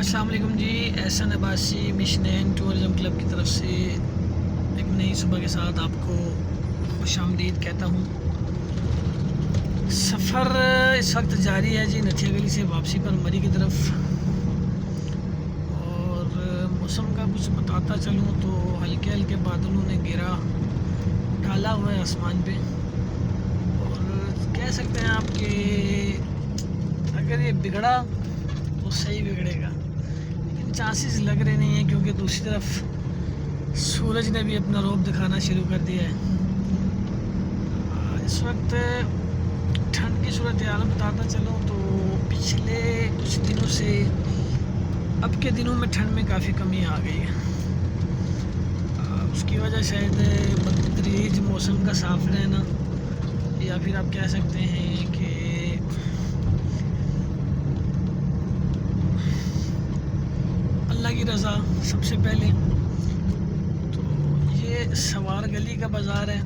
अस्सलाम वालेकुम जी। Ehsan Abbasi mission and tourism club की तरफ से एक नई सुबह के साथ आपको खुशामदीद कहता हूँ। सफ़र इस वक्त जारी है जी, नथिया गली से वापसी पर मरी की तरफ। और मौसम का कुछ बताता चलूँ तो हल्के हल्के बादलों ने घेरा डाला हुआ है आसमान पे, और कह सकते हैं आप कि अगर ये बिगड़ा तो सही बिगड़ेगा, लेकिन चांसेस लग रहे नहीं हैं, क्योंकि दूसरी तरफ सूरज ने भी अपना रौब दिखाना शुरू कर दिया है। इस वक्त ठंड की सूरत हाल बताता चलूँ तो पिछले कुछ दिनों से अब के दिनों में ठंड में काफ़ी कमी आ गई है। उसकी वजह शायद बदतरीज मौसम का साफ रहना, या फिर आप कह सकते हैं कि अल्लाह की रज़ा सबसे पहले। तो ये सवार गली का बाज़ार है,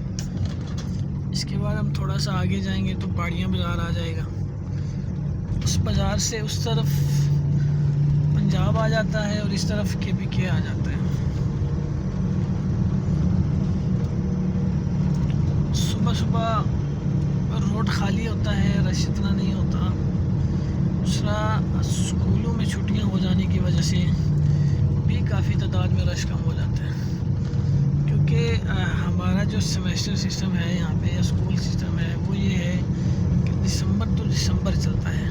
इसके बाद हम थोड़ा सा आगे जाएंगे तो बाड़ियाँ बाज़ार आ जाएगा। उस बाज़ार से उस तरफ पंजाब आ जाता है और इस तरफ KPK आ जाता है। सुबह सुबह रोड खाली होता है, रश इतना नहीं होता। दूसरा, स्कूलों में छुट्टियां हो जाने की वजह से भी काफ़ी तादाद में रश कम हो जाता है, क्योंकि हमारा जो सेमेस्टर सिस्टम है यहाँ पे, या स्कूल सिस्टम है, वो ये है कि दिसंबर तो दिसंबर चलता है।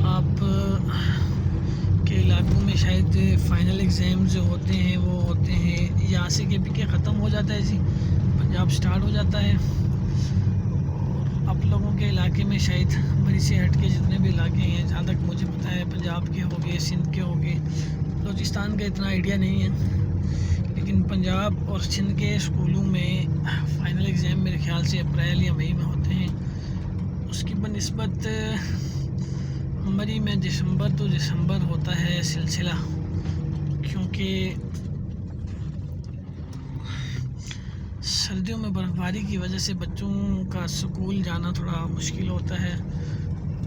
आप के इलाकों में शायद फ़ाइनल एग्ज़ाम जो होते हैं वो होते हैं, यहाँ से KPK ख़त्म हो जाता है जी, पंजाब स्टार्ट हो जाता है। और आप लोगों के इलाके में शायद मरी से हट के जितने भी इलाके हैं, जहाँ तक मुझे पता है पंजाब के हो गए, सिंध के हो गए, बलूचिस्तान का इतना आइडिया नहीं है, लेकिन पंजाब और सिंध के स्कूलों में फ़ाइनल एग्ज़ाम मेरे ख्याल से अप्रैल या मई में होते हैं। उसकी बनिस्बत मरी में दिसंबर तो दिसंबर होता है सिलसिला, क्योंकि सर्दियों में बर्फ़बारी की वजह से बच्चों का स्कूल जाना थोड़ा मुश्किल होता है,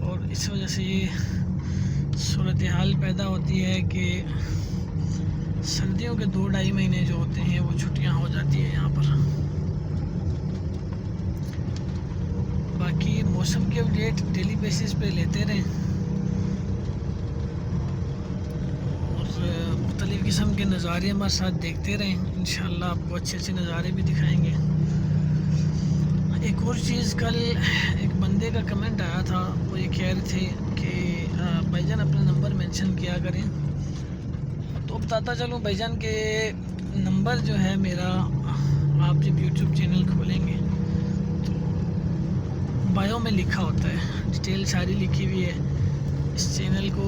और इस वजह से ये सूरत हाल पैदा होती है कि सर्दियों के 2-2.5 महीने जो होते हैं वो छुट्टियां हो जाती हैं यहाँ पर। बाकी मौसम के अपडेट डेली बेसिस पे लेते रहें, और मुख्तलिफ़ किस्म के नज़ारे हमारे साथ देखते रहें। इंशाल्लाह आपको अच्छे अच्छे नज़ारे भी दिखाएंगे। एक और चीज़, कल एक बंदे का कमेंट आया था, वो ये कह रहे थे कि भाईजान अपना नंबर मेंशन किया करें। तो बताता चलूँ भाईजान के नंबर जो है मेरा, आप जब YouTube चैनल खोलेंगे तो बायो में लिखा होता है, डिटेल सारी लिखी हुई है। इस चैनल को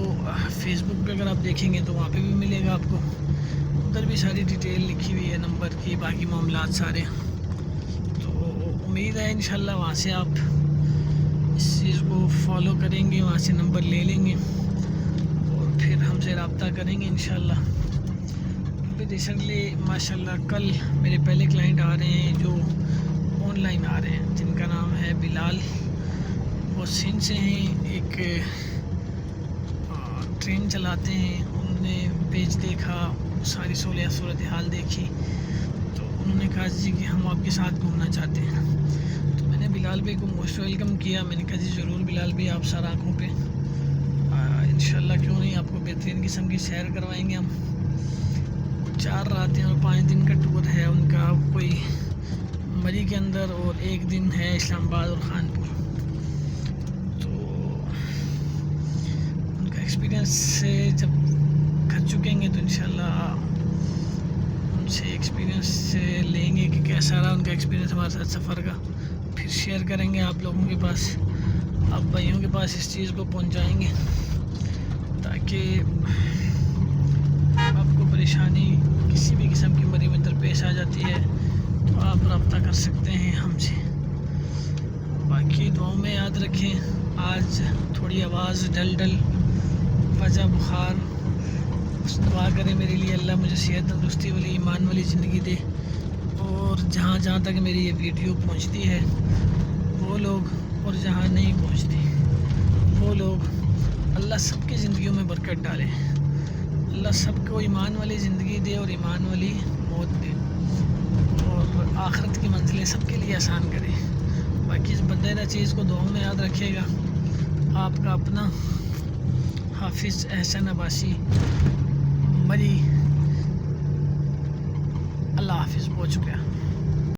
फेसबुक पे अगर आप देखेंगे तो वहाँ पे भी मिलेगा आपको, उधर भी सारी डिटेल लिखी हुई है नंबर की, बाकी मामलात सारे। तो उम्मीद है इंशाल्लाह वहाँ से आप इस चीज़ को फॉलो करेंगे, वहाँ से नंबर ले लेंगे और फिर हमसे रब्ता करेंगे इंशाल्लाह। क्योंकि रिसेंटली माशाल्लाह कल मेरे पहले क्लाइंट आ रहे हैं जो ऑनलाइन आ रहे हैं, जिनका नाम है बिलाल। वो सिंध से हैं, एक ट्रेन चलाते हैं। उन्होंने पेज देखा, सारी सूरत हाल देखी, तो उन्होंने कहा जी कि हम आपके साथ घूमना चाहते हैं। तो मैंने बिलाल भाई को मोस्ट वेलकम किया। मैंने कहा जी ज़रूर बिलाल भाई, आप सर आँखों पे इंशाल्लाह, क्यों नहीं, आपको बेहतरीन किस्म की सैर करवाएंगे हम। 4 रातें और 5 दिन का टूर है उनका, कोई मरी के अंदर, और 1 दिन है इस्लामाबाद और खानपुर। एक्सपीरियंस से जब कर चुकेंगे तो इंशाल्लाह उनसे एक्सपीरियंस से लेंगे कि कैसा रहा उनका एक्सपीरियंस हमारे साथ सफ़र का, फिर शेयर करेंगे आप लोगों के पास, आप भाइयों के पास इस चीज़ को पहुंचाएंगे, ताकि आपको परेशानी किसी भी किस्म की मरी में दरपेश आ जाती है तो आप रब्ता कर सकते हैं हमसे। बाकी दुआओं में याद रखें। आज थोड़ी आवाज़ डल वजह बुखार, दुआ करें मेरे लिए, अल्लाह मुझे सेहत तंदुरुस्ती वाली ईमान वाली ज़िंदगी दे। और जहाँ जहाँ तक मेरी ये वीडियो पहुँचती है वो लोग, और जहाँ नहीं पहुँचती वो लोग اللہ سب کی زندگیوں میں برکت ڈالے، اللہ سب کو ایمان والی زندگی دے اور ایمان والی موت دے، اور آخرت کی منزلیں سب کے لیے آسان کرے۔ باقی اس بندہ چیز کو دعاؤں میں یاد رکھیے گا۔ آپ کا اپنا حافظ احسن عباسی مری، اللہ حافظ، بہت شکریہ۔